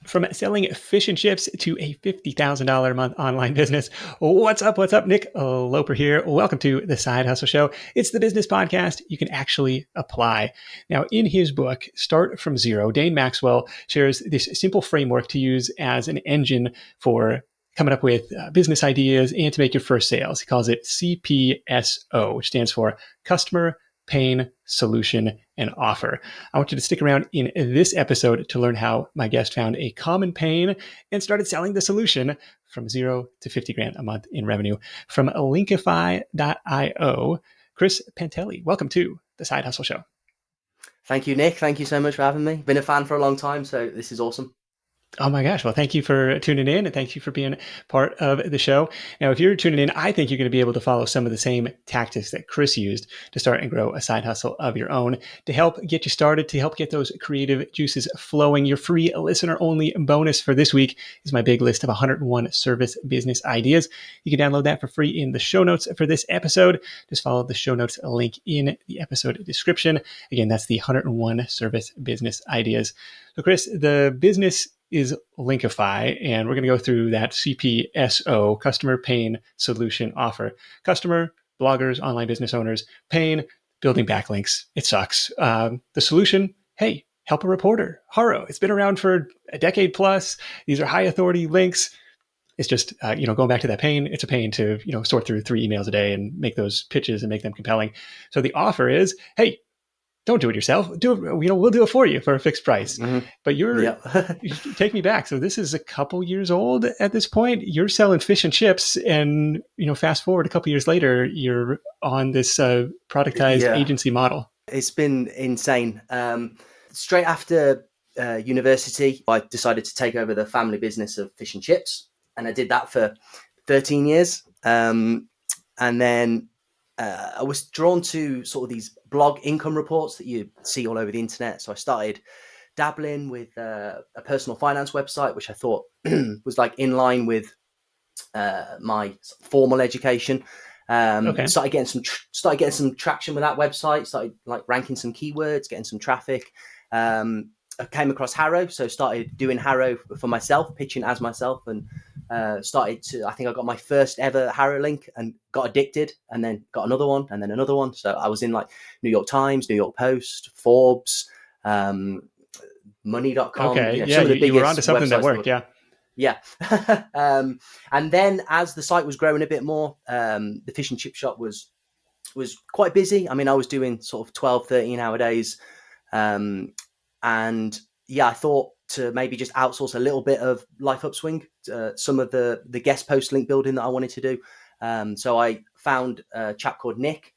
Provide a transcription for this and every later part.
From selling fish and chips to a $50,000 a month online business. What's up? What's up? Nick Loper here. Welcome to the Side Hustle Show. It's the business podcast you can actually apply. Now, in his book, Start From Zero, Dane Maxwell shares this simple framework to use as an engine for coming up with business ideas and to make your first sales. He calls it CPSO, which stands for Customer, Pain, Solution, and Offer. I want you to stick around in this episode to learn how my guest found a common pain and started selling the solution from 0 to 50 grand a month in revenue. From Linkifi.io, Chris Panteli, welcome to the Side Hustle Show. Thank you, Nick. Thank you so much for having me. Been a fan for a long time, so this is awesome. Oh my gosh. Well, thank you for tuning in and thank you for being part of the show. Now, if you're tuning in, I think you're going to be able to follow some of the same tactics that Chris used to start and grow a side hustle of your own to help get you started, to help get those creative juices flowing. Your free listener only bonus for this week is my big list of 101 service business ideas. You can download that for free in the show notes for this episode. Just follow the show notes link in the episode description. Again, that's the 101 service business ideas. So Chris, the business is Linkifi, and we're going to go through that CPSO, Customer, Pain, Solution, Offer. Customer, bloggers, online business owners. Pain, building backlinks. It sucks. The solution, hey, help a reporter. HARO. It's been around for a decade plus. These are high authority links. It's just, going back to that pain, it's a pain to, sort through 3 emails a day and make those pitches and make them compelling. So the offer is, hey, don't do it yourself. Do it. We'll do it for you for a fixed price. Mm-hmm. But you take me back. So this is a couple years old at this point. You're selling fish and chips, and fast forward a couple years later, you're on this productized agency model. It's been insane. Straight after university, I decided to take over the family business of fish and chips, and I did that for 13 years. And then I was drawn to sort of these blog income reports that you see all over the internet. So I started dabbling with a personal finance website, which I thought was like in line with my formal education. Started getting some traction with that website. Started like ranking some keywords, getting some traffic. I came across HARO, so started doing HARO for myself, pitching as myself, and I think I got my first ever HARO link and got addicted, and then got another one and then another one. So I was in like New York Times, New York Post, Forbes, money.com. Okay. Some of the you were onto something that worked. Yeah. And then as the site was growing a bit more, the fish and chip shop was quite busy. I mean, I was doing sort of 12, 13 hour days. And I thought to maybe just outsource a little bit of Life Upswing, some of the guest post link building that I wanted to do. So I found a chap called Nick.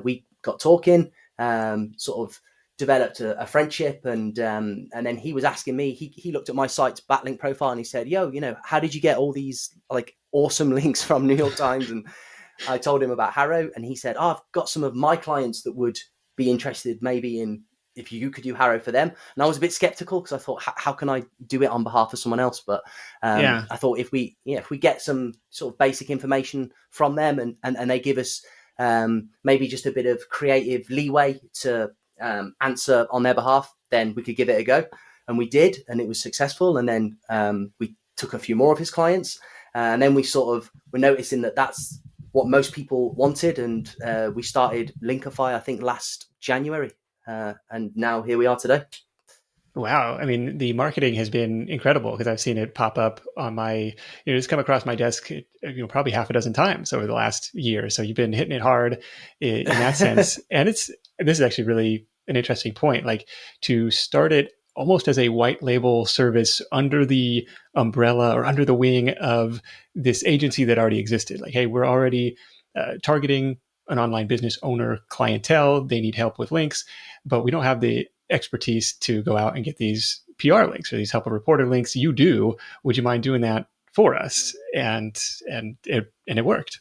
We got talking, sort of developed a friendship, and then he was asking me. He looked at my site's backlink profile and he said, "Yo, how did you get all these like awesome links from New York Times?" And I told him about HARO, and he said, "I've got some of my clients that would be interested maybe in if you could do HARO for them." And I was a bit skeptical because I thought, how can I do it on behalf of someone else? But I thought if we get some sort of basic information from them and they give us maybe just a bit of creative leeway to answer on their behalf, then we could give it a go. And we did, and it was successful. And then we took a few more of his clients, and then we sort of were noticing that that's what most people wanted. And we started Linkifi, I think, last January. And now here we are today. Wow. I mean, the marketing has been incredible because I've seen it pop up on my, it's come across my desk, probably half a dozen times over the last year. So you've been hitting it hard in that sense. And this is actually really an interesting point, like to start it almost as a white label service under the umbrella or under the wing of this agency that already existed. Like, hey, we're already targeting an online business owner clientele. They need help with links, but we don't have the expertise to go out and get these PR links or these help a reporter links. You do. Would you mind doing that for us? And it worked.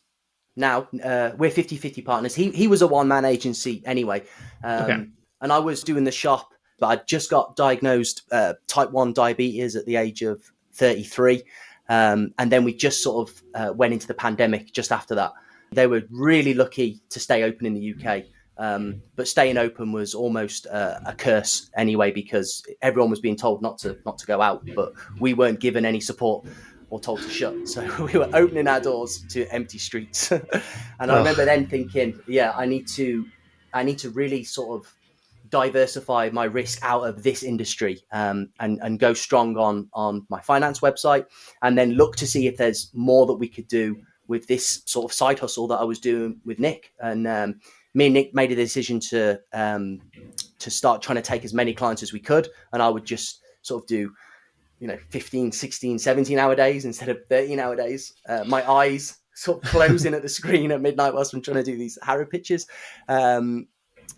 Now we're 50-50 partners. He was a one-man agency anyway. And I was doing the shop, but I just got diagnosed type 1 diabetes at the age of 33. And then we just sort of went into the pandemic just after that. They were really lucky to stay open in the UK. But staying open was almost a curse anyway, because everyone was being told not to go out, but we weren't given any support or told to shut. So we were opening our doors to empty streets. And I remember then thinking, yeah, I need to really sort of diversify my risk out of this industry, and go strong on my finance website, and then look to see if there's more that we could do with this sort of side hustle that I was doing with Nick. And me and Nick made a decision to start trying to take as many clients as we could. And I would just sort of do 15, 16, 17-hour days instead of 13-hour days. My eyes sort of closing at the screen at midnight whilst I'm trying to do these HARO pitches. And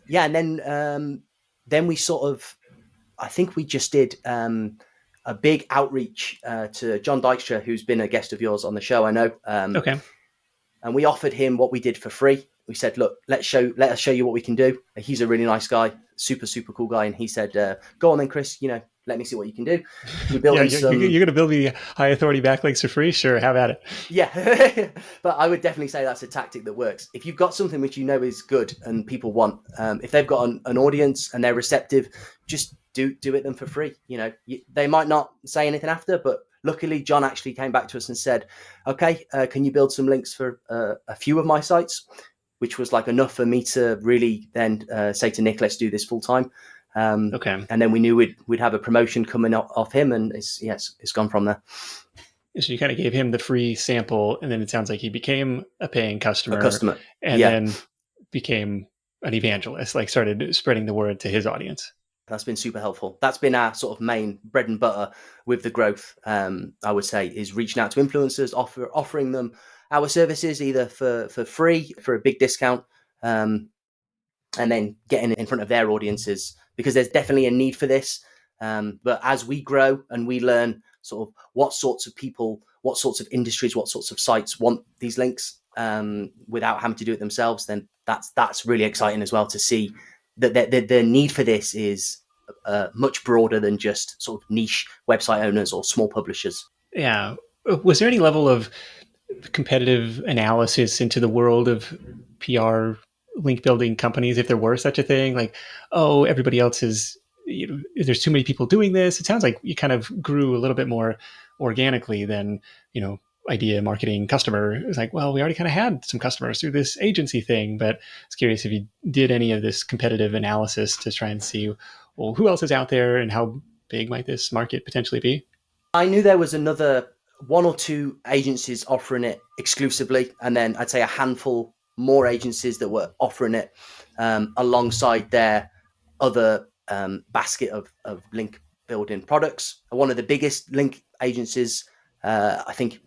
then we sort of, I think we just did a big outreach to John Dykstra, who's been a guest of yours on the show, I know. Okay. And we offered him what we did for free. We said, look, let us show you what we can do. He's a really nice guy, super, super cool guy. And he said, go on then, Chris, let me see what you can do. We built you're going to build me high authority backlinks for free? Sure, have at it. Yeah, but I would definitely say that's a tactic that works. If you've got something which is good and people want, if they've got an audience and they're receptive, just do it them for free. They might not say anything after, but luckily John actually came back to us and said, okay, can you build some links for a few of my sites? Which was like enough for me to really then say to Nick, let's do this full time. Okay. And then we knew we'd have a promotion coming off him, and it's gone from there. So you kind of gave him the free sample, and then it sounds like he became a paying customer, and then became an evangelist, like started spreading the word to his audience. That's been super helpful. That's been our sort of main bread and butter with the growth. I would say is reaching out to influencers, offering them our services either for free, for a big discount, and then getting in front of their audiences, because there's definitely a need for this. But as we grow and we learn sort of what sorts of people, what sorts of industries, what sorts of sites want these links without having to do it themselves, then that's really exciting as well to see that the need for this is much broader than just sort of niche website owners or small publishers. Yeah. Was there any level of competitive analysis into the world of PR link building companies, if there were such a thing? Like, oh, everybody else is, there's too many people doing this. It sounds like you kind of grew a little bit more organically than, idea, marketing, customer. It was like, well, we already kind of had some customers through this agency thing, but I was curious if you did any of this competitive analysis to try and see, well, who else is out there and how big might this market potentially be? I knew there was another one or two agencies offering it exclusively, and then I'd say a handful more agencies that were offering it alongside their other basket of link building products. One of the biggest link agencies, I think,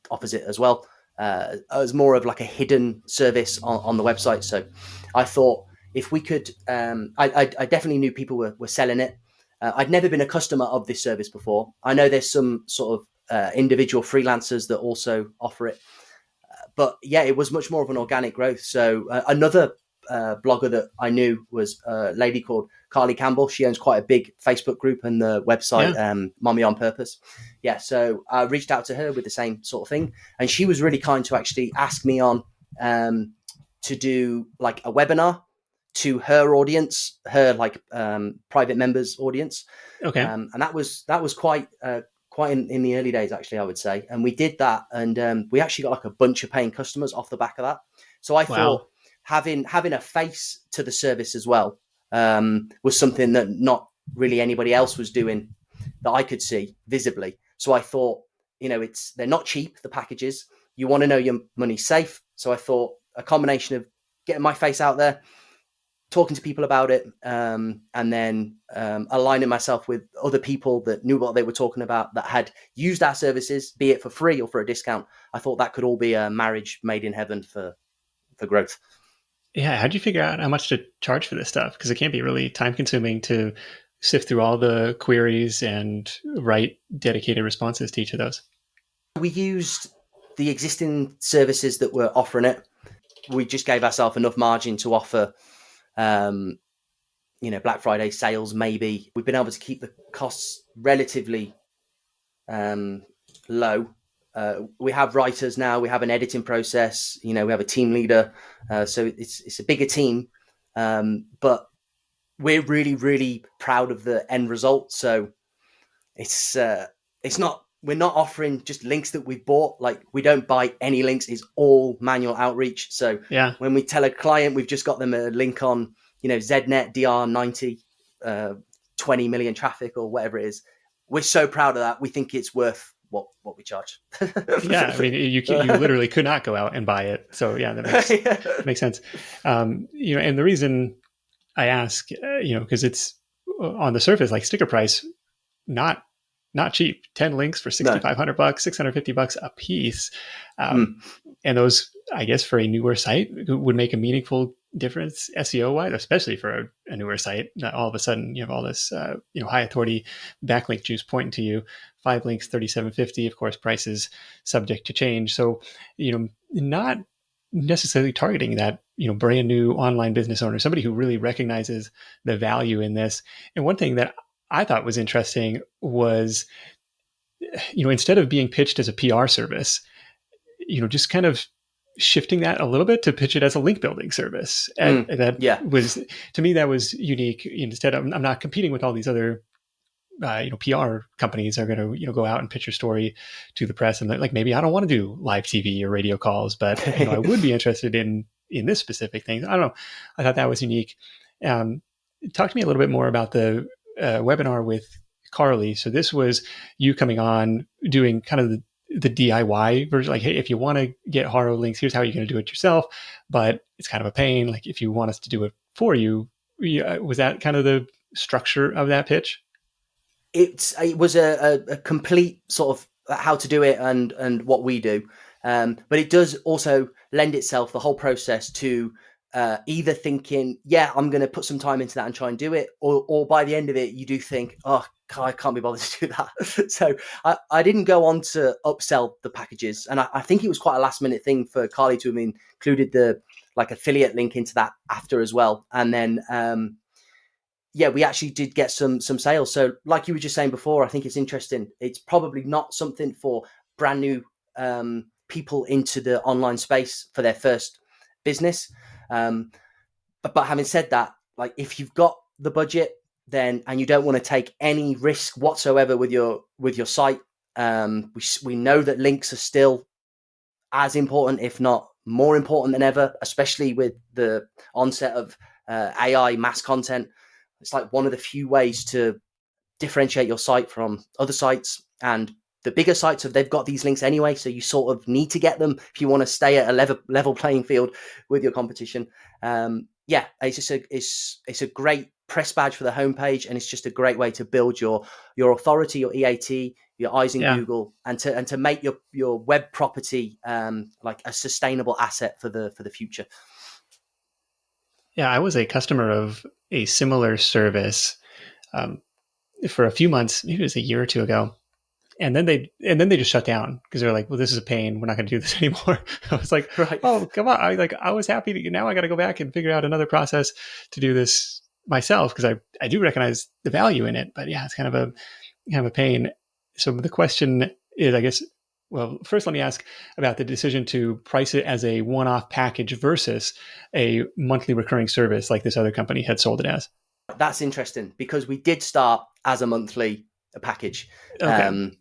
offers it as well, as more of like a hidden service on the website. So I thought if we could, I definitely knew people were selling it. I'd never been a customer of this service before. I know there's some sort of individual freelancers that also offer it. But yeah, it was much more of an organic growth. So another blogger that I knew was a lady called Carly Campbell. She owns quite a big Facebook group and the website, Mommy on Purpose. Yeah, so I reached out to her with the same sort of thing. And she was really kind to actually ask me on to do like a webinar to her audience, her like private members audience. Okay. And that was quite in the early days, actually, I would say. And we did that, and we actually got like a bunch of paying customers off the back of that. So I thought having a face to the service as well was something that not really anybody else was doing that I could see visibly. So I thought, they're not cheap, the packages. You want to know your money's safe. So I thought a combination of getting my face out there, talking to people about it, and then aligning myself with other people that knew what they were talking about, that had used our services, be it for free or for a discount. I thought that could all be a marriage made in heaven for growth. Yeah. How'd you figure out how much to charge for this stuff? Because it can be really time consuming to sift through all the queries and write dedicated responses to each of those. We used the existing services that were offering it. We just gave ourselves enough margin to offer Black Friday sales. Maybe we've been able to keep the costs relatively low. We have writers now, we have an editing process, we have a team leader. So it's a bigger team. But we're really, really proud of the end result. So it's not, we're not offering just links that we've bought. Like, we don't buy any links. It's all manual outreach. So Yeah. when we tell a client we've just got them a link on, ZNet DR90, 20 million traffic or whatever it is, we're so proud of that. We think it's worth what we charge. Yeah, I mean, you literally could not go out and buy it. So yeah, that makes sense. And the reason I ask, because it's on the surface, like sticker price, not cheap. 10 links for $6,500, $650 a piece. And those, I guess, for a newer site would make a meaningful difference SEO wise, especially for a newer site. Not all of a sudden you have all this, high authority backlink juice pointing to you. 5 links, $3,750. Of course, prices subject to change. So, not necessarily targeting that, brand new online business owner, somebody who really recognizes the value in this. And one thing that I thought was interesting was, instead of being pitched as a PR service, just kind of shifting that a little bit to pitch it as a link building service. Was, to me, that was unique. Instead, I'm not competing with all these other, PR companies are going to, go out and pitch your story to the press. And like, maybe I don't want to do live TV or radio calls, but I would be interested in this specific thing. I don't know. I thought that was unique. Talk to me a little bit more about the webinar with Carly. So this was you coming on doing kind of the DIY version, like, hey, if you want to get HARO links, here's how you're going to do it yourself, but it's kind of a pain. Like, if you want us to do it for you, was that kind of the structure of that pitch? It was a complete sort of how to do it and what we do. But it does also lend itself, the whole process, to either thinking, yeah, I'm going to put some time into that and try and do it, or by the end of it, you do think, oh, I can't be bothered to do that. So I didn't go on to upsell the packages. And I think it was quite a last minute thing for Carly to have included the affiliate link into that after as well. And then, we actually did get some sales. So like you were just saying before, I think it's interesting. It's probably not something for brand new people into the online space for their first business. But having said that, like, if you've got the budget, then, and you don't want to take any risk whatsoever with your site, we know that links are still as important, if not more important than ever, especially with the onset of AI mass content. It's like one of the few ways to differentiate your site from other sites. And the bigger sites, they've got these links anyway, so you sort of need to get them if you want to stay at a level playing field with your competition. It's just it's a great press badge for the homepage, and it's just a great way to build your authority, your EAT, your eyes in Google, and to make your web property like a sustainable asset for the future. Yeah, I was a customer of a similar service for a few months, maybe it was a year or two ago. And then they just shut down because they're like, well, this is a pain. We're not going to do this anymore. I was like, right. Oh, come on. I was happy to, now I got to go back and figure out another process to do this myself, because I do recognize the value in it. But yeah, it's kind of a pain. So the question is, I guess, well, first let me ask about the decision to price it as a one-off package versus a monthly recurring service like this other company had sold it as. That's interesting, because we did start as a monthly package. Okay.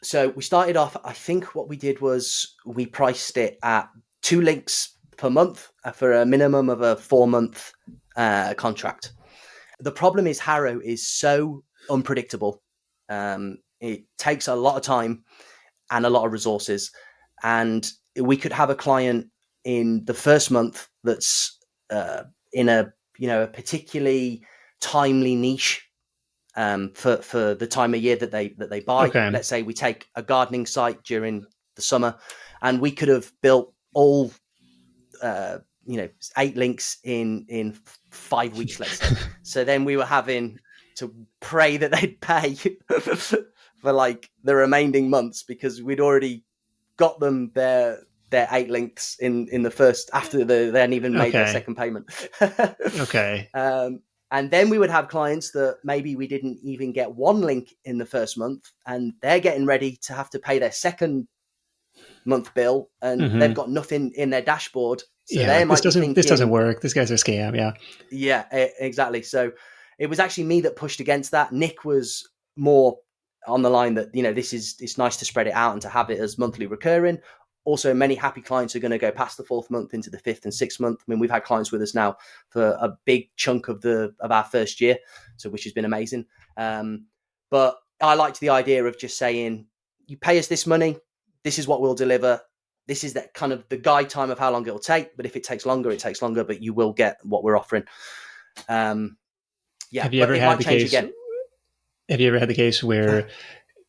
So we started off, I think what we did was we priced it at 2 links per month for a minimum of a 4-month contract. The problem is HARO is so unpredictable. It takes a lot of time and a lot of resources. And we could have a client in the first month that's in a particularly timely niche for the time of year that they buy. Okay. Let's say we take a gardening site during the summer, and we could have built all 8 links in 5 weeks, let's say. So then we were having to pray that they'd pay for like the remaining months, because we'd already got them their 8 links in the first, after they hadn't even made their second payment. Okay. And then we would have clients that maybe we didn't even get 1 link in the first month, and they're getting ready to have to pay their second month bill, and they've got nothing in their dashboard. So Yeah, they like might be this doesn't thinking, work. This guy's a scam. Yeah. yeah, exactly. So it was actually me that pushed against that. Nick was more on the line that, it's nice to spread it out and to have it as monthly recurring. Also, many happy clients are going to go past the 4th month into the 5th and 6th month. I mean, we've had clients with us now for a big chunk of our first year, so which has been amazing. But I liked the idea of just saying, you pay us this money, this is what we'll deliver. This is that kind of the guide time of how long it'll take. But if it takes longer, it takes longer. But you will get what we're offering. Yeah, Have you but ever it had might the change case? again. Have you ever had the case where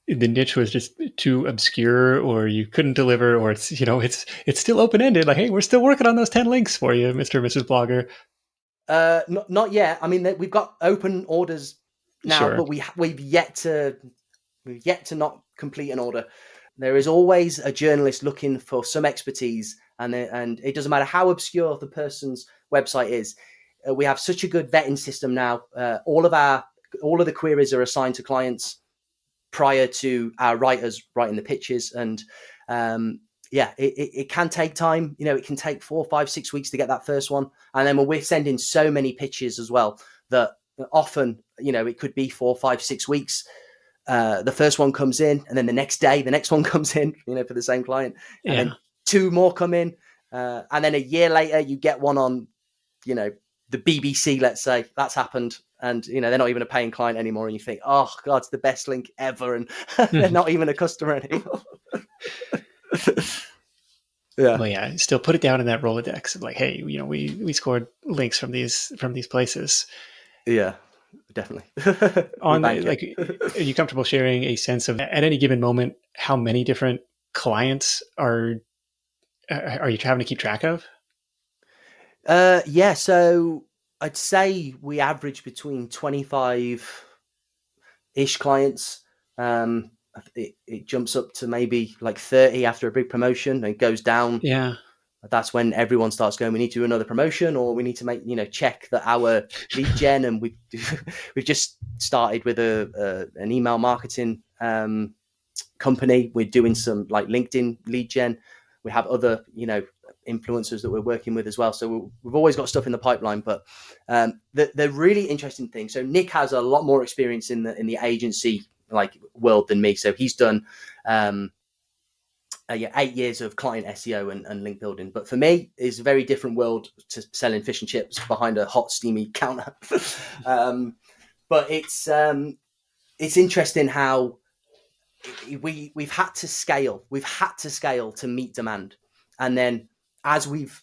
the niche was just too obscure, or you couldn't deliver, or it's still open ended? Like, hey, we're still working on those 10 links for you, Mr. and Mrs. Blogger. Not yet. I mean, we've got open orders now, Sure. but we've yet to not complete an order. There is always a journalist looking for some expertise, and it doesn't matter how obscure the person's website is. We have such a good vetting system now. All of the queries are assigned to clients prior to our writers writing the pitches, and it can take time. It can take 4, 5, 6 weeks to get that first one, and then when we're sending so many pitches as well, that often it could be 4, 5, 6 weeks. The first one comes in, and then the next day the next one comes in, for the same client, and Yeah. then 2 more come in, and then a year later you get one on the BBC, let's say. That's happened, and they're not even a paying client anymore, and you think, oh god, it's the best link ever, and they're not even a customer anymore. Yeah. Well, yeah, still put it down in that Rolodex of like, hey, we scored links from these places. Yeah, definitely. On like, are you comfortable sharing a sense of at any given moment how many different clients are you having to keep track of? Yeah, so I'd say we average between 25 ish clients. It jumps up to maybe like 30 after a big promotion, and goes down. Yeah. That's when everyone starts going, we need to do another promotion, or we need to make, check that our lead gen. And we've just started with an email marketing company. We're doing some like LinkedIn lead gen. We have other, influencers that we're working with as well. So we've always got stuff in the pipeline. But the really interesting thing, so Nick has a lot more experience in the agency like world than me. So he's done 8 years of client SEO and link building. But for me, it's a very different world to selling fish and chips behind a hot, steamy counter. But it's interesting how we've had to scale. We've had to scale to meet demand. And then as we've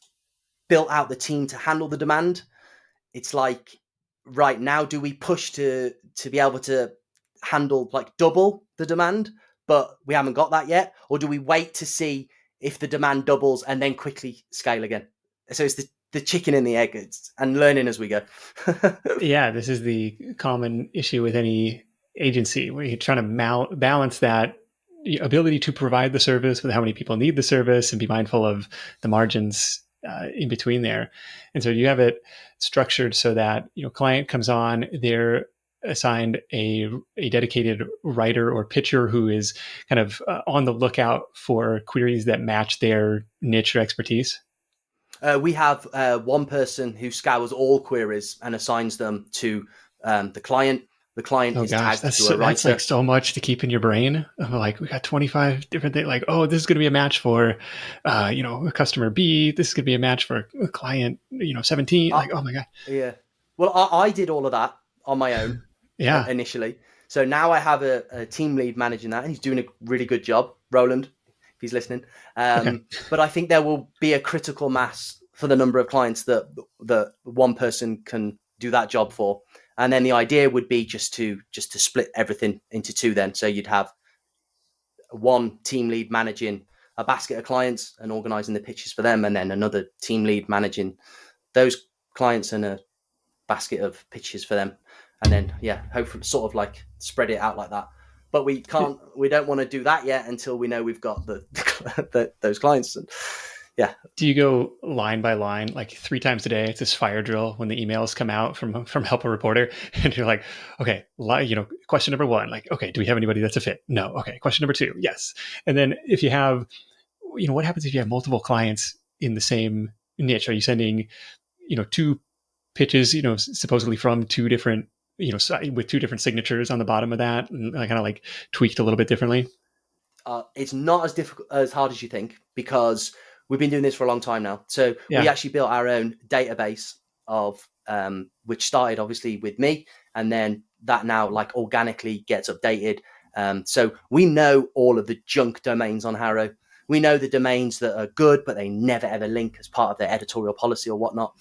built out the team to handle the demand, it's like, right now, do we push to be able to handle like double the demand, but we haven't got that yet? Or do we wait to see if the demand doubles and then quickly scale again? So it's the chicken and the egg, and learning as we go. Yeah, this is the common issue with any agency where you're trying to balance that ability to provide the service with how many people need the service and be mindful of the margins in between there. And so you have it structured so that client comes on, they're assigned a dedicated writer or pitcher who is kind of on the lookout for queries that match their niche or expertise. We have one person who scours all queries and assigns them to the client. The client is gosh, tagged to a writer. That's like so much to keep in your brain. Like, we got 25 different things. Like, oh, this is going to be a match for, a customer B. This is going to be a match for a client, 17. Like, oh my God. Yeah. Well, I did all of that on my own Yeah. initially. So now I have a team lead managing that, and he's doing a really good job. Roland, if he's listening. Okay. But I think there will be a critical mass for the number of clients that one person can do that job for. And then the idea would be just to split everything into 2 then. So you'd have one team lead managing a basket of clients and organizing the pitches for them, and then another team lead managing those clients and a basket of pitches for them. And then, hopefully sort of like spread it out like that. But we don't want to do that yet until we know we've got those clients. And yeah. Do you go line by line, like 3 times a day? It's this fire drill when the emails come out from Help a Reporter, and you're like, okay, question number 1, like, okay, do we have anybody that's a fit? No. Okay. Question number 2, yes. And then if you have what happens if you have multiple clients in the same niche? Are you sending, two pitches, supposedly from two different, with two different signatures on the bottom of that, and kind of like tweaked a little bit differently? It's not as difficult, as hard as you think, because we've been doing this for a long time now. So we actually built our own database of, which started obviously with me, and then that now like organically gets updated. So we know all of the junk domains on HARO. We know the domains that are good, but they never ever link as part of their editorial policy or whatnot.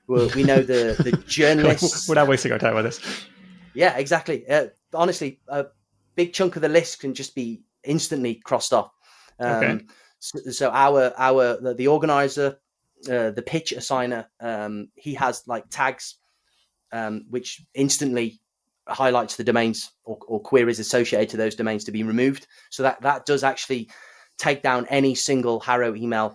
We know the journalists. We're not wasting our time on this. Yeah, exactly. Honestly, a big chunk of the list can just be instantly crossed off. Okay. So the organizer, the pitch assigner, he has like tags, which instantly highlights the domains or queries associated to those domains to be removed. So that does actually take down any single HARO email,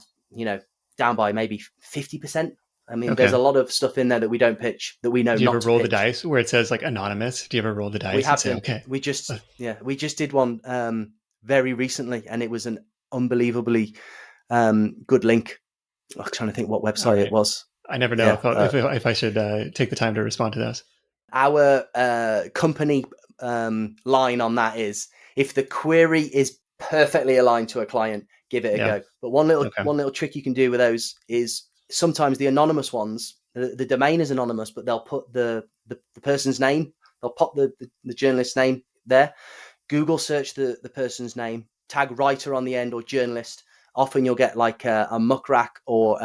down by maybe 50%. I mean, There's a lot of stuff in there that we don't pitch, that we know not to pitch. Do you ever roll the dice where it says like anonymous? Do you ever roll the dice? We have and say, done. Okay. We just did one very recently, and it was an unbelievably good link. I'm trying to think what website it was. I never know if I should take the time to respond to those. Our company line on that is, if the query is perfectly aligned to a client, give it a go. But one little trick you can do with those is, sometimes the anonymous ones, the domain is anonymous, but they'll put the person's name, they'll pop the journalist's name there. Google search the person's name, tag writer on the end or journalist. Often you'll get like a muck rack or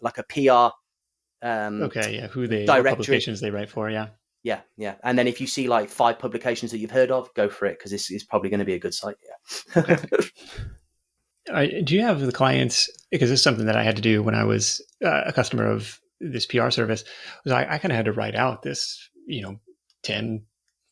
like a PR who they, directory. what publications they write for, Yeah. And then if you see like 5 publications that you've heard of, go for it, because this is probably going to be a good site. Yeah. Okay. Do you have the clients, because this is something that I had to do when I was a customer of this PR service, was I kind of had to write out this, 10,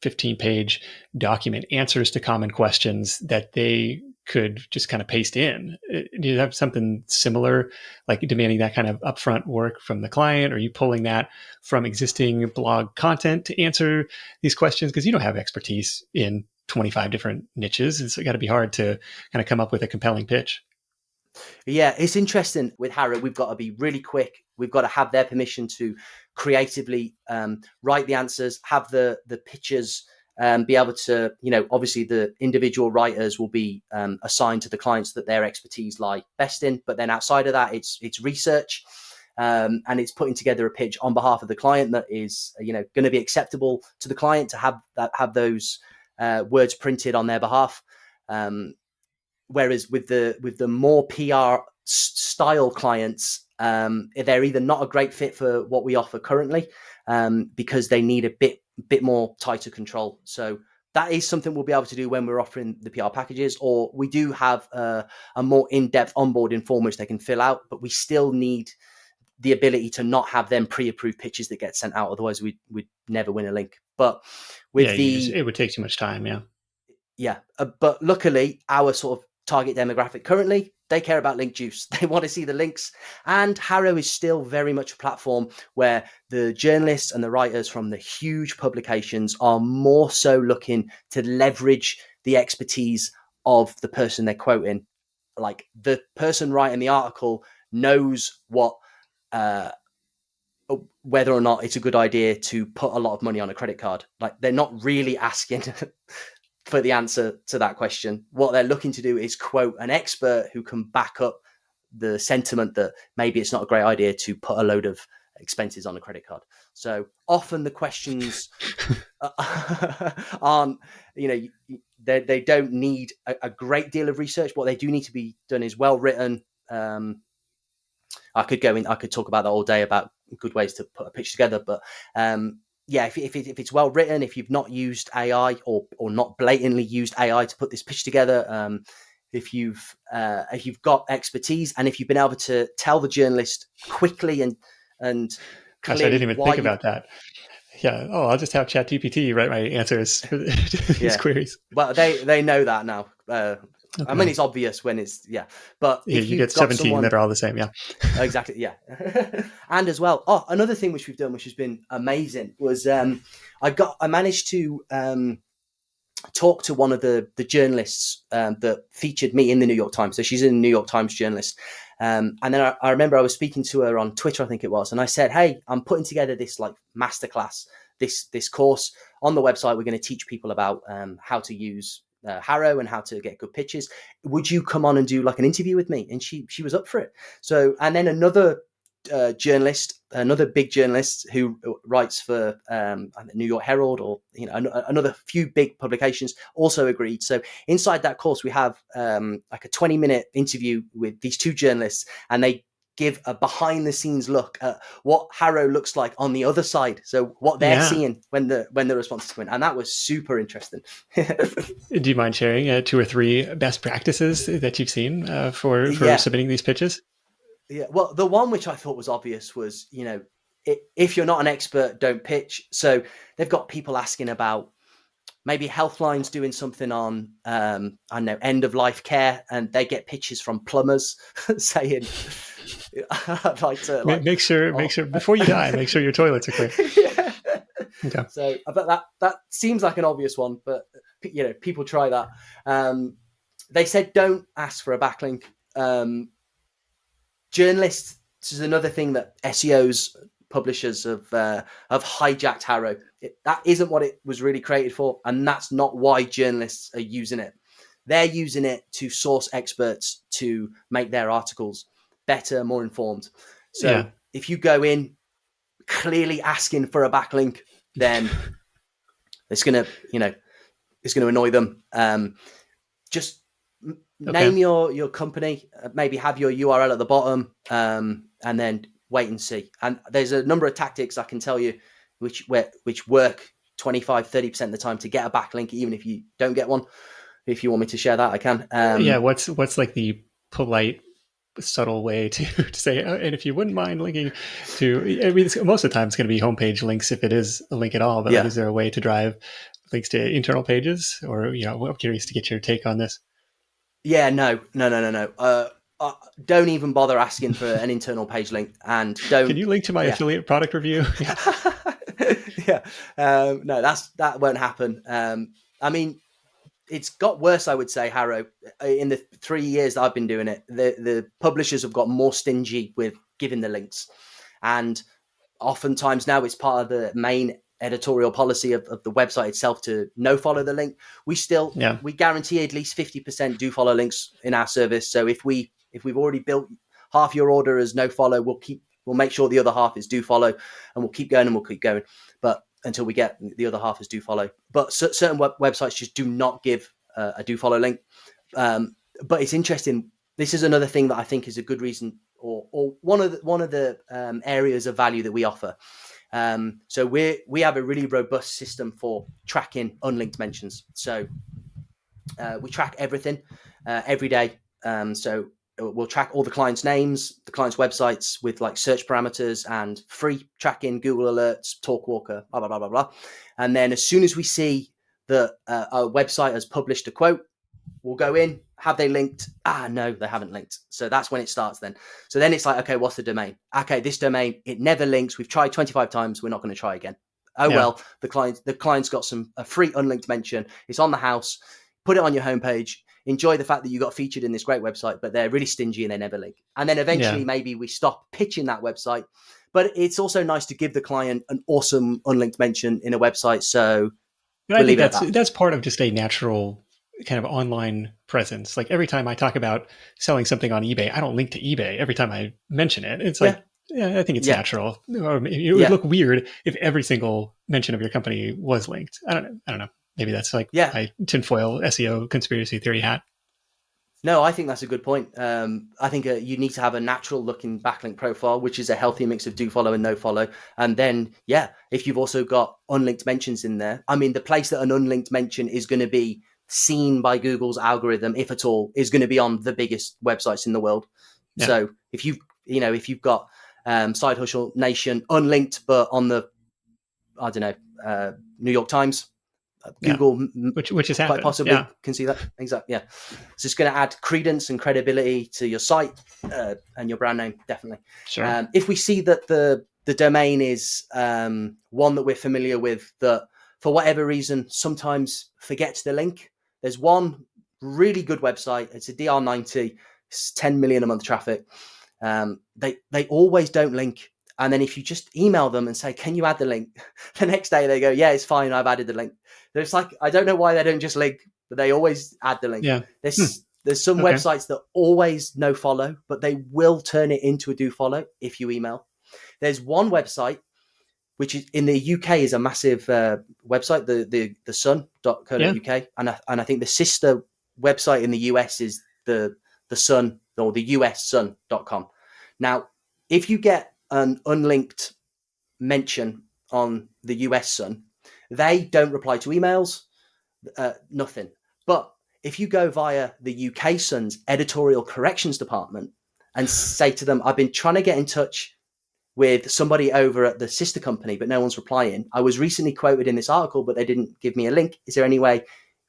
15 page document, answers to common questions that they could just kind of paste in. Do you have something similar, like demanding that kind of upfront work from the client? Or are you pulling that from existing blog content to answer these questions? Because you don't have expertise in 25 different niches. It's got to be hard to kind of come up with a compelling pitch. Yeah, it's interesting. With HARO, we've got to be really quick. We've got to have their permission to creatively write the answers, have the pitches, be able to, obviously the individual writers will be assigned to the clients that their expertise lie best in. But then outside of that, it's research, and it's putting together a pitch on behalf of the client that is, going to be acceptable to the client, to have those words printed on their behalf. Whereas with the more PR style clients, they're either not a great fit for what we offer currently, because they need a bit more tighter control. So that is something we'll be able to do when we're offering the PR packages, or we do have a more in-depth onboarding form which they can fill out, but we still need the ability to not have them pre-approved pitches that get sent out. Otherwise we'd never win a link. But with it would take too much time. But luckily our sort of target demographic currently, they care about link juice. They want to see the links. And HARO is still very much a platform where the journalists and the writers from the huge publications are more so looking to leverage the expertise of the person they're quoting. Like, the person writing the article knows whether or not it's a good idea to put a lot of money on a credit card. Like, they're not really asking for the answer to that question. What they're looking to do is quote an expert who can back up the sentiment that maybe it's not a great idea to put a load of expenses on a credit card. So often the questions aren't, they don't need a great deal of research. What they do need to be done is well written. I could talk about that all day about good ways to put a pitch together, but if it's well written, if you've not used AI or not blatantly used AI to put this pitch together, if you've got expertise, and if you've been able to tell the journalist quickly and Gosh, I didn't even think about that. Yeah. Oh, I'll just have ChatGPT write my answers for these queries. Well, they know that now. Okay. I mean, it's obvious when it's, but if you get 17 that are all the same. Yeah, exactly. Yeah. And as well, another thing which we've done, which has been amazing, was I managed to talked to one of the journalists that featured me in the New York Times. So she's a New York Times journalist. And then I remember I was speaking to her on Twitter, I think it was. And I said, hey, I'm putting together this like masterclass, this course on the website. We're going to teach people about how to use HARO and how to get good pitches. Would you come on and do like an interview with me? And she was up for it. So, and then another journalist, another big journalist who writes for New York Herald or another few big publications also agreed. So inside that course, we have like a 20-minute interview with these two journalists, and they give a behind-the-scenes look at what HARO looks like on the other side. So what they're seeing when the responses come in, and that was super interesting. Do you mind sharing 2 or 3 best practices that you've seen for submitting these pitches? Yeah, well, the one which I thought was obvious was, if you're not an expert, don't pitch. So they've got people asking about maybe Healthline's doing something on, I don't know, end of life care, and they get pitches from plumbers saying, "I'd like to make sure before you die, make sure your toilets are clear." Yeah. Okay. So, but that seems like an obvious one, but people try that. They said don't ask for a backlink. Journalists, this is another thing that SEOs, publishers have hijacked HARO. That isn't what it was really created for, and that's not why journalists are using it. They're using it to source experts to make their articles better, more informed. So if you go in clearly asking for a backlink, then it's gonna annoy them. Just name your company, maybe have your URL at the bottom, and then wait and see. And there's a number of tactics I can tell you which work 25, 30% of the time to get a backlink, even if you don't get one. If you want me to share that, I can. What's like the polite, subtle way to say, and if you wouldn't mind linking to, I mean, most of the time it's going to be homepage links if it is a link at all, but is there a way to drive links to internal pages? Or, I'm curious to get your take on this. Yeah, no. Don't even bother asking for an internal page link, and don't. Can you link to my affiliate product review? No, that won't happen. I mean, it's got worse, I would say, HARO. In the 3 years that I've been doing it, the publishers have got more stingy with giving the links, and oftentimes now it's part of the main editorial policy of the website itself to no follow the link. We guarantee at least 50% do follow links in our service. So if we've already built half your order as no follow, we'll make sure the other half is do follow, and we'll keep going. But until we get the other half is do follow. But certain websites just do not give a do follow link. But it's interesting. This is another thing that I think is a good reason, or one of the areas of value that we offer. So we have a really robust system for tracking unlinked mentions. So we track everything every day. So we'll track all the clients' names, the clients' websites with like search parameters and free tracking, Google Alerts, Talkwalker, blah, blah, blah, blah, blah. And then as soon as we see that our website has published a quote, we'll go in. Have they linked? No, they haven't linked. So that's when it starts then. So then it's like, okay, what's the domain? Okay, this domain, it never links. We've tried 25 times. We're not going to try again. Well, the client's got a free unlinked mention. It's on the house. Put it on your homepage. Enjoy the fact that you got featured in this great website, but they're really stingy and they never link. And then eventually maybe we stop pitching that website. But it's also nice to give the client an awesome unlinked mention in a website. So I think that's part of just a natural kind of online presence. Like every time I talk about selling something on eBay, I don't link to eBay every time I mention it. It's like, I think it's natural. Or it would look weird if every single mention of your company was linked. I don't know. Maybe that's like my tinfoil SEO conspiracy theory hat. No, I think that's a good point. I think you need to have a natural looking backlink profile, which is a healthy mix of do follow and no follow. And then, if you've also got unlinked mentions in there, I mean, the place that an unlinked mention is going to be seen by Google's algorithm, if at all, is going to be on the biggest websites in the world. Yeah. So if you've got Side Hustle Nation unlinked, but on the, New York Times, Google, which is quite possibly can see that. Exactly. Yeah. So it's going to add credence and credibility to your site and your brand name. Definitely. Sure. If we see that the domain is one that we're familiar with, that for whatever reason, sometimes forgets the link. There's one really good website. It's a DR90. It's 10 million a month traffic. They always don't link. And then if you just email them and say, can you add the link? The next day they go, yeah, it's fine. I've added the link. There's like, I don't know why they don't just link, but they always add the link. Yeah. There's some websites that always no follow, but they will turn it into a do follow if you email. There's one website, which is in the UK is a massive website, the sun.co.uk. Yeah. And I think the sister website in the US is the sun or the ussun.com. Now, if you get an unlinked mention on the US Sun, they don't reply to emails, nothing. But if you go via the UK Sun's editorial corrections department and say to them, I've been trying to get in touch with somebody over at the sister company, but no one's replying. I was recently quoted in this article, but they didn't give me a link. Is there any way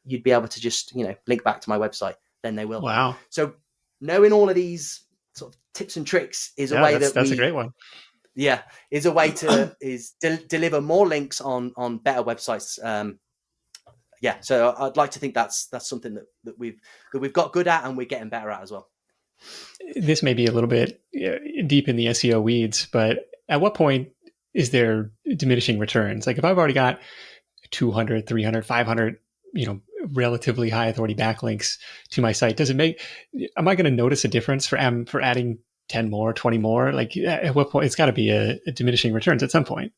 you'd be able to just, link back to my website? Then they will. Wow. So knowing all of these sort of tips and tricks is a way that's a great one. Yeah, is a way to deliver more links on better websites. So I'd like to think that's something that we've got good at and we're getting better at as well. This may be a little bit deep in the SEO weeds, but at what point is there diminishing returns? Like if I've already got 200, 300, 500, relatively high authority backlinks to my site, am I going to notice a difference for adding 10 more, 20 more? Like at what point? It's got to be a diminishing returns at some point.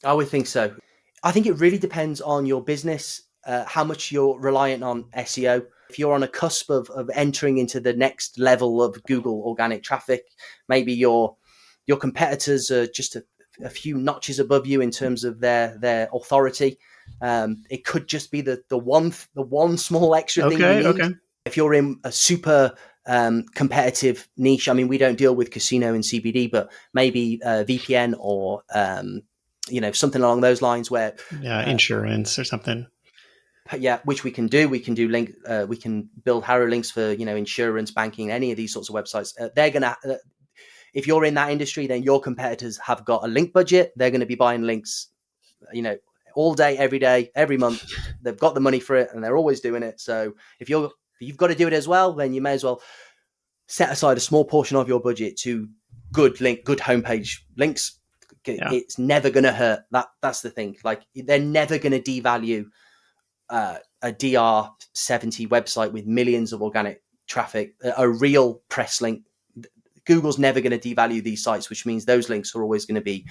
I would think so. I think it really depends on your business, how much you're reliant on SEO. If you're on a cusp of entering into the next level of Google organic traffic, maybe your competitors are just a few notches above you in terms of their authority. It could just be the one small extra thing you need. Okay. If you're in a super competitive niche, I mean, we don't deal with casino and CBD, but maybe VPN or something along those lines where insurance or something. Yeah, which we can do. We can do we can build HARO links for insurance, banking, any of these sorts of websites. They're gonna. If you're in that industry, then your competitors have got a link budget. They're going to be buying links, all day, every day, every month. They've got the money for it, and they're always doing it. So if you've got to do it as well, then you may as well set aside a small portion of your budget to good homepage links. Yeah. It's never going to hurt. That's the thing. Like they're never going to devalue a DR70 website with millions of organic traffic, a real press link. Google's never going to devalue these sites, which means those links are always going to be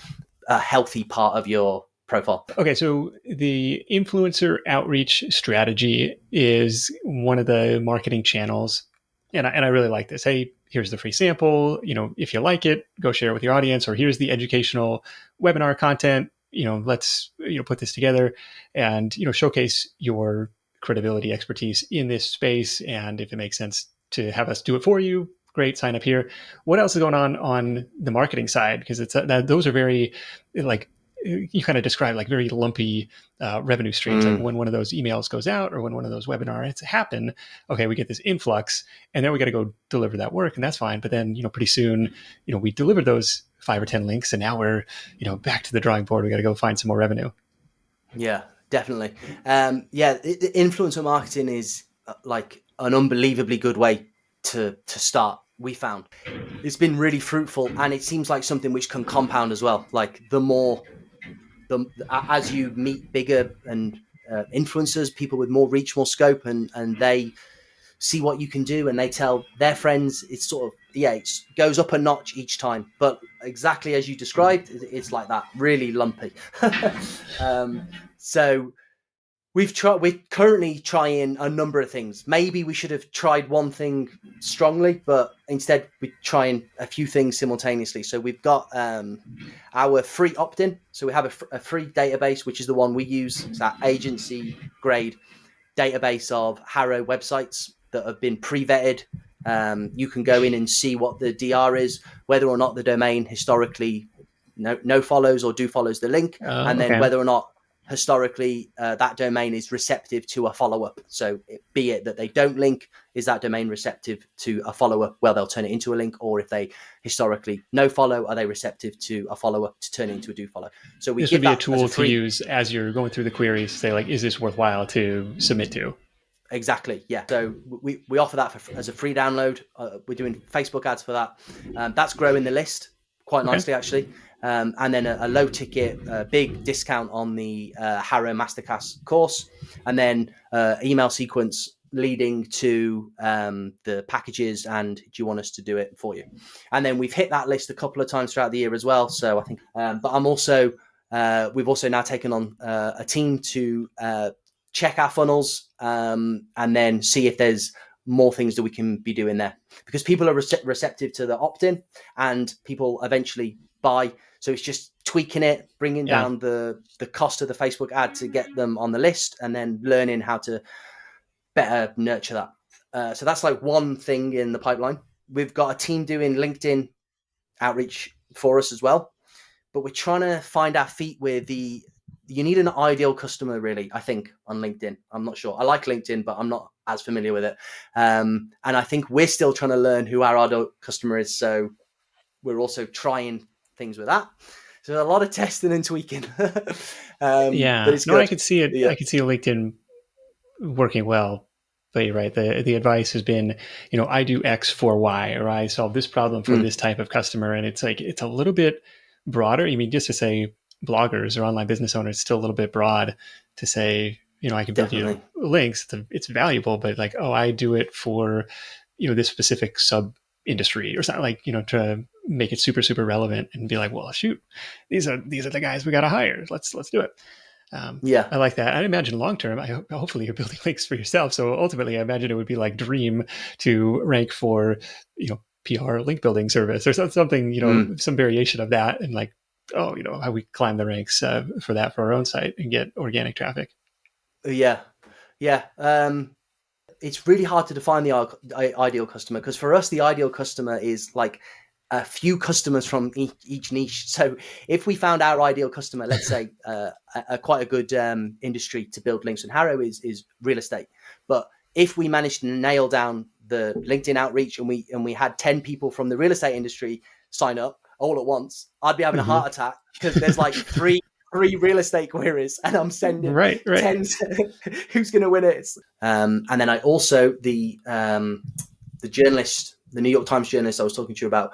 a healthy part of your profile. Okay, so the influencer outreach strategy is one of the marketing channels, and I really like this. Hey, here's the free sample. If you like it, go share it with your audience. Or here's the educational webinar content. Let's put this together and showcase your credibility, expertise in this space. And if it makes sense to have us do it for you, great, sign up here. What else is going on the marketing side? Because it's those are very, like you kind of described, like very lumpy revenue streams. Like when one of those emails goes out or when one of those webinars happen, okay, we get this influx and then we got to go deliver that work, and that's fine. But then pretty soon we delivered those 5 or 10 links, and now we're back to the drawing board. We got to go find some more revenue. Yeah, definitely. Influencer marketing is like an unbelievably good way to start. We found it's been really fruitful, and it seems like something which can compound as well. Like as you meet bigger and influencers, people with more reach, more scope, and they see what you can do and they tell their friends, it's sort of, it goes up a notch each time. But exactly as you described, it's like that, really lumpy. So we're currently trying a number of things. Maybe we should have tried one thing strongly, but instead we're trying a few things simultaneously. So we've got our free opt-in. So we have a free database, which is the one we use. It's that agency grade database of HARO websites that have been pre-vetted. You can go in and see what the DR is, whether or not the domain historically no follows or do follows the link, and then whether or not historically that domain is receptive to a follow-up. So be it that they don't link, is that domain receptive to a follow-up? Well, they'll turn it into a link. Or if they historically no follow, are they receptive to a follow-up to turn it into a do follow? So we This give would be a that tool as a free. to use as you're going through the queries to say, like, is this worthwhile to submit to? Exactly. Yeah. So we offer that as a free download. We're doing Facebook ads for that. That's growing the list quite nicely, actually. And then a low ticket, big discount on the HARO Masterclass course, and then email sequence leading to the packages and do you want us to do it for you? And then we've hit that list a couple of times throughout the year as well. So I think, but I'm also, we've also now taken on a team to check our funnels and then see if there's more things that we can be doing there, because people are receptive to the opt-in and people eventually buy. So it's just tweaking it, bringing down the cost of the Facebook ad to get them on the list, and then learning how to better nurture that. So that's like one thing in the pipeline. We've got a team doing LinkedIn outreach for us as well, but we're trying to find our feet with you need an ideal customer, really, I think, on LinkedIn. I'm not sure. I like LinkedIn, but I'm not as familiar with it. And I think we're still trying to learn who our ideal customer is. So we're also trying things with that. So a lot of testing and tweaking. But it's good. I could see it. Yeah. I could see LinkedIn working well. But you're right. The advice has been, I do X for Y, or I solve this problem for this type of customer. And it's like, it's a little bit broader. I mean, just to say bloggers or online business owners, still a little bit broad to say, I can build you links. It's valuable, but like, I do it for, this specific sub industry or something, like, to make it super, super relevant and be like, well, shoot, these are the guys we got to hire. Let's do it. I like that. I imagine long term, hopefully you're building links for yourself. So ultimately, I imagine it would be like dream to rank for, PR link building service or something, some variation of that, and like, how we climb the ranks for that for our own site and get organic traffic. Yeah. It's really hard to define the ideal customer, because for us, the ideal customer is like a few customers from each niche. So if we found our ideal customer, let's say quite a good industry to build links in HARO is real estate. But if we managed to nail down the LinkedIn outreach and we had 10 people from the real estate industry sign up all at once, I'd be having a heart attack, because there's like three real estate queries and I'm sending 10 who's going to win it. And then I also, the journalist, the New York Times journalist I was talking to you about,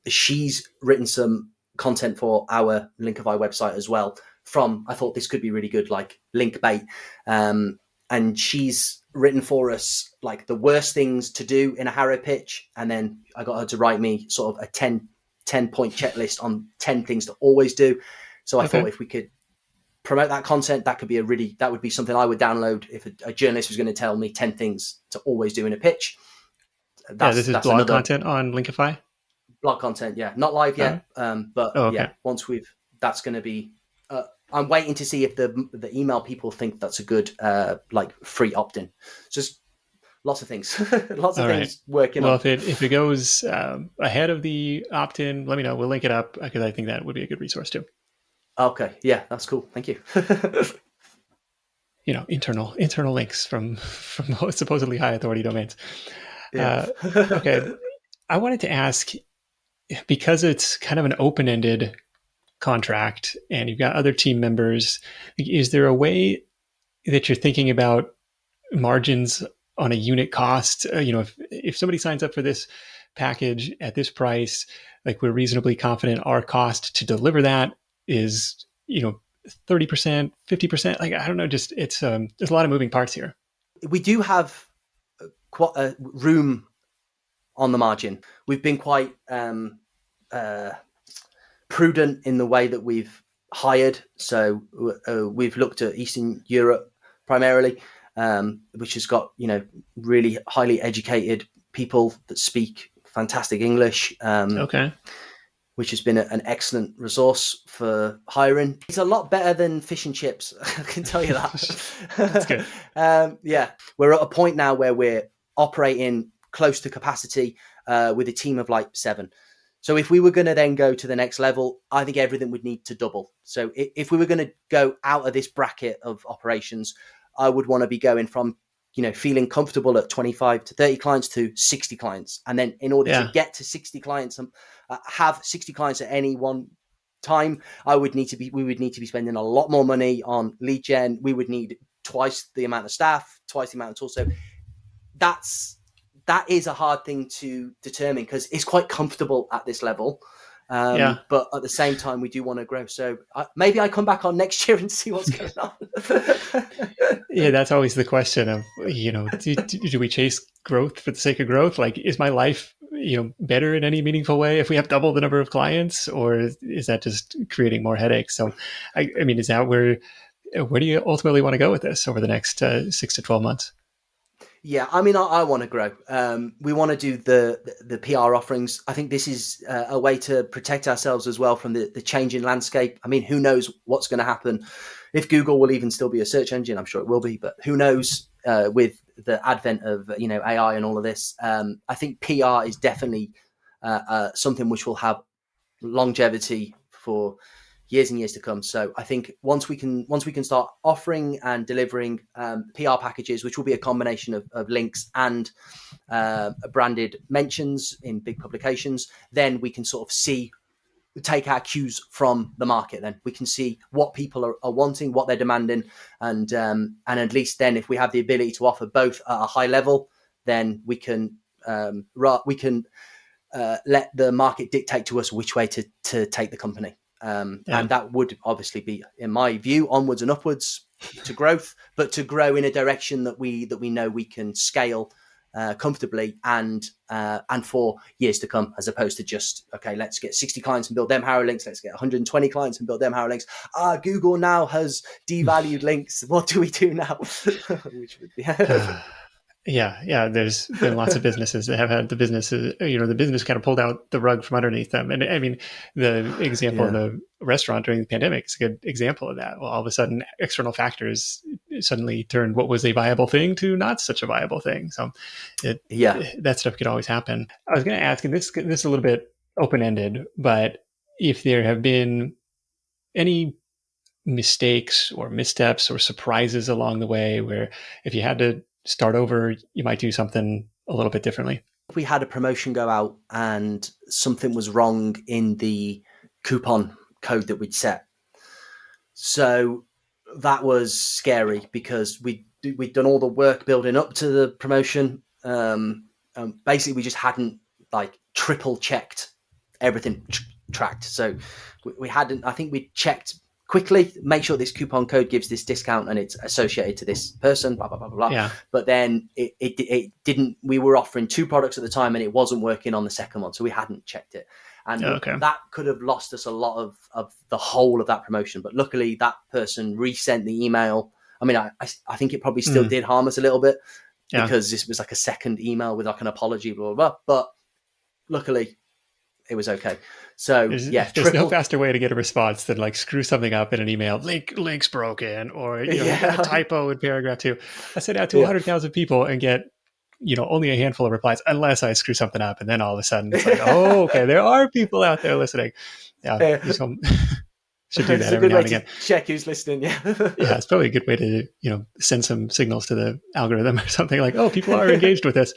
she's written some content for our Linkifi website as well. I thought this could be really good, like link bait. And she's written for us like the worst things to do in a HARO pitch. And then I got her to write me sort of a 10 point checklist on 10 things to always do. So I thought if we could promote that content, that would be something I would download if a journalist was going to tell me 10 things to always do in a pitch. This is blog content on Linkify? Blog content, yeah. Not live yet, but yeah, once that's going to be, I'm waiting to see if the email people think that's a good like free opt-in. Just lots of things, things working on. Well, if it goes ahead of the opt-in, let me know. We'll link it up, because I think that would be a good resource too. Okay, yeah, that's cool. Thank you. Internal links from supposedly high authority domains. Yeah. Okay, I wanted to ask, because it's kind of an open-ended contract and you've got other team members, is there a way that you're thinking about margins on a unit cost? If somebody signs up for this package at this price, like, we're reasonably confident our cost to deliver that is 30%, 50%. Like, I don't know, just there's a lot of moving parts here. We do have quite a room on the margin. We've been quite prudent in the way that we've hired. So we've looked at Eastern Europe primarily, which has got really highly educated people that speak fantastic English. Which has been an excellent resource for hiring. It's a lot better than fish and chips, I can tell you that. That's good. We're at a point now where we're operating close to capacity with a team of like 7. So if we were going to then go to the next level, I think everything would need to double. So if we were going to go out of this bracket of operations, I would want to be going from, feeling comfortable at 25 to 30 clients to 60 clients. And then in order to get to 60 clients and have 60 clients at any one time, we would need to be spending a lot more money on lead gen. We would need twice the amount of staff, twice the amount of tools. So that is a hard thing to determine because it's quite comfortable at this level. But at the same time, we do want to grow. So maybe I come back on next year and see what's going on. Yeah, that's always the question of, do we chase growth for the sake of growth? Like, is my life, better in any meaningful way if we have double the number of clients, or is that just creating more headaches? So, I mean, is that where do you ultimately want to go with this over the next 6 to 12 months? Yeah, I mean, I want to grow. We want to do the PR offerings. I think this is a way to protect ourselves as well from the changing landscape. I mean, who knows what's going to happen if Google will even still be a search engine? I'm sure it will be, but who knows with the advent of AI and all of this. I think PR is definitely something which will have longevity for years and years to come. So I think once we can start offering and delivering PR packages, which will be a combination of links and branded mentions in big publications, then we can sort of take our cues from the market. Then we can see what people are wanting, what they're demanding, and at least then if we have the ability to offer both at a high level, then we can let the market dictate to us which way to take the company. And that would obviously be, in my view, onwards and upwards to growth, but to grow in a direction that we know we can scale comfortably and for years to come, as opposed to just, okay, let's get 60 clients and build them HARO links. Let's get 120 clients and build them HARO links. Google now has devalued links. What do we do now? Which would be Yeah. There's been lots of businesses that have had the business kind of pulled out the rug from underneath them. And I mean, the example of the restaurant during the pandemic is a good example of that. Well, all of a sudden, external factors suddenly turned what was a viable thing to not such a viable thing. So that stuff could always happen. I was going to ask, and this is a little bit open-ended, but if there have been any mistakes or missteps or surprises along the way where if you had to start over, you might do something a little bit differently. If we had a promotion go out and something was wrong in the coupon code that we'd set. So that was scary because we'd done all the work building up to the promotion. Basically, we just hadn't triple checked everything tracked. So we hadn't, I think we checked quickly, make sure this coupon code gives this discount and it's associated to this person, blah, blah, blah, blah. Yeah. But then it didn't, we were offering 2 products at the time and it wasn't working on the second one. So we hadn't checked it. And that could have lost us a lot of the whole of that promotion. But luckily that person resent the email. I mean, I think it probably still did harm us a little bit because this was like a second email with an apology, blah, blah, blah. But luckily it was okay. So there's no faster way to get a response than screw something up in an email. Link's broken, or a typo in paragraph 2. I sent out to 100,000 people and get only a handful of replies, unless I screw something up, and then all of a sudden it's oh, okay, there are people out there listening. Yeah, should do that every now and again. Check who's listening. Yeah, it's probably a good way to send some signals to the algorithm or something oh, people are engaged with this.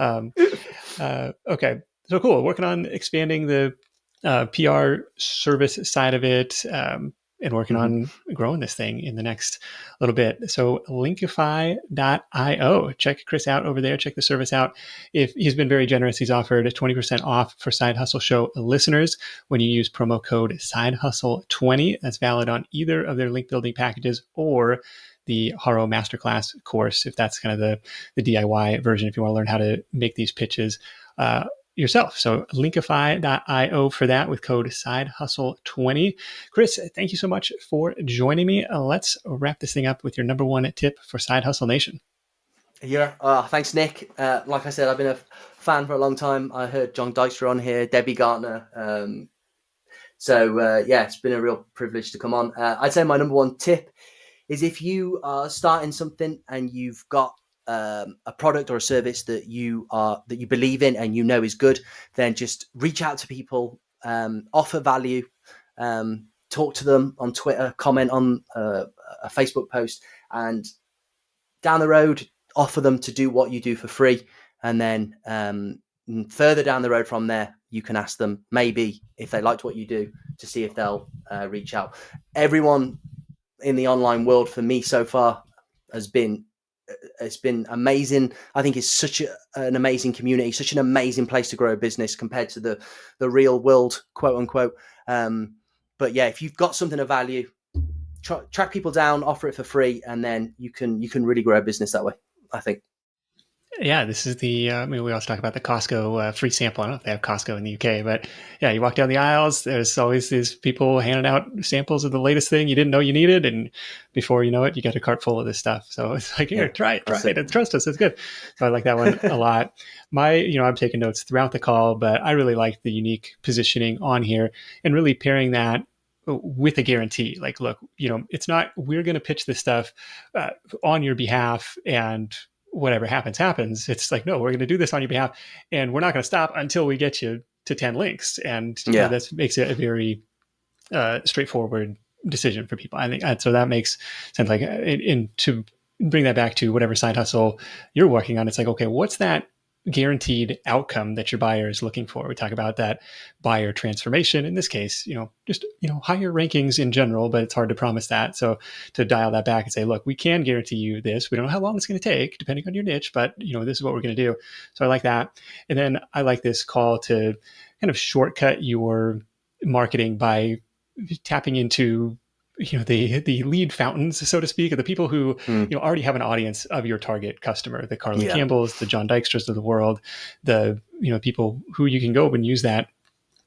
Okay. So cool. Working on expanding the PR service side of it and working on growing this thing in the next little bit. So Linkifi.io. Check Chris out over there. Check the service out. If he's been very generous, he's offered 20% off for Side Hustle Show listeners when you use promo code SideHustle20. That's valid on either of their link building packages or the HARO Masterclass course, if that's kind of the DIY version, if you want to learn how to make these pitches yourself. So Linkifi.io for that with code SideHustle20. Chris, thank you so much for joining me. Let's wrap this thing up with your number 1 tip for Side Hustle Nation. Yeah, thanks, Nick. Like I said, I've been a fan for a long time. I heard John Dykstra on here, Debbie Gartner. It's been a real privilege to come on. I'd say my number 1 tip is if you are starting something and you've got a product or a service that you believe in and you know is good, then just reach out to people, offer value, talk to them on Twitter, comment on a Facebook post, and down the road offer them to do what you do for free. And then further down the road from there, you can ask them, maybe if they liked what you do, to see if they'll reach out. Everyone in the online world for me so far has been, it's been amazing. I think it's such an amazing community, such an amazing place to grow a business compared to the real world, quote unquote. But yeah, if you've got something of value, track people down, offer it for free, and then you can really grow a business that way, I think. Yeah, this is the, we always talk about the Costco free sample. I don't know if they have Costco in the UK, but yeah, you walk down the aisles, there's always these people handing out samples of the latest thing you didn't know you needed. And before you know it, you got a cart full of this stuff. So it's like, here, try it. Trust us. It's good. So I like that one a lot. I'm taking notes throughout the call, but I really like the unique positioning on here and really pairing that with a guarantee. Like, look, it's not, we're going to pitch this stuff on your behalf, and whatever happens. It's like, no, we're going to do this on your behalf, and we're not going to stop until we get you to 10 links. And that makes it a very straightforward decision for people. I think so that makes sense. Like, to bring that back to whatever side hustle you're working on, it's like, okay, what's that guaranteed outcome that your buyer is looking for? We talk about that buyer transformation in this case, just higher rankings in general, but it's hard to promise that. So to dial that back and say, look, we can guarantee you this. We don't know how long it's going to take depending on your niche, but this is what we're going to do. So I like that. And then I like this call to kind of shortcut your marketing by tapping into the lead fountains, so to speak, of the people who already have an audience of your target customer, the Carly Campbells, the John Dykstras of the world, the people who you can go and use that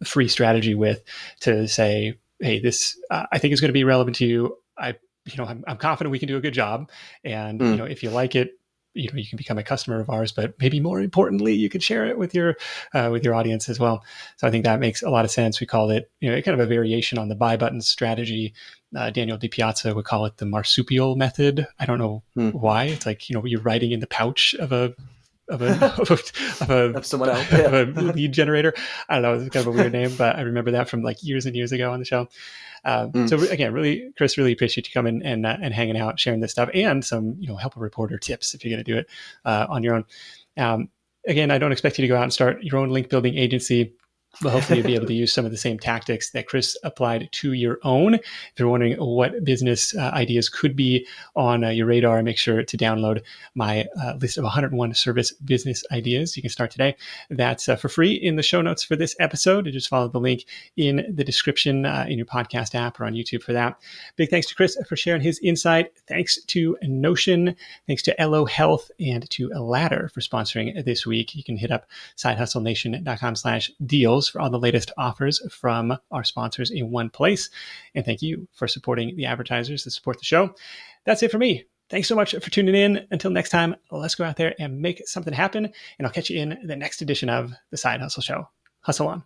free strategy with to say, hey, this I think is going to be relevant to you. I'm confident we can do a good job, and if you like it, you can become a customer of ours, but maybe more importantly, you can share it with your audience as well. So I think that makes a lot of sense. We call it, kind of a variation on the buy button strategy. Daniel DiPiazza would call it the marsupial method. I don't know why. It's like, you're writing in the pouch of a someone else, of a lead generator. I don't know. It's kind of a weird name, but I remember that from like years and years ago on the show. So again, really, Chris, really appreciate you coming and hanging out, sharing this stuff, and some, help a reporter tips if you're going to do it on your own. Again, I don't expect you to go out and start your own link building agency, but hopefully you'll be able to use some of the same tactics that Chris applied to your own. If you're wondering what business ideas could be on your radar, make sure to download my list of 101 service business ideas. You can start today. That's for free in the show notes for this episode. You just follow the link in the description in your podcast app or on YouTube for that. Big thanks to Chris for sharing his insight. Thanks to Notion. Thanks to LO Health and to Ladder for sponsoring this week. You can hit up sidehustlenation.com/deals for all the latest offers from our sponsors in one place. And thank you for supporting the advertisers that support the show. That's it for me. Thanks so much for tuning in. Until next time, let's go out there and make something happen. And I'll catch you in the next edition of The Side Hustle Show. Hustle on.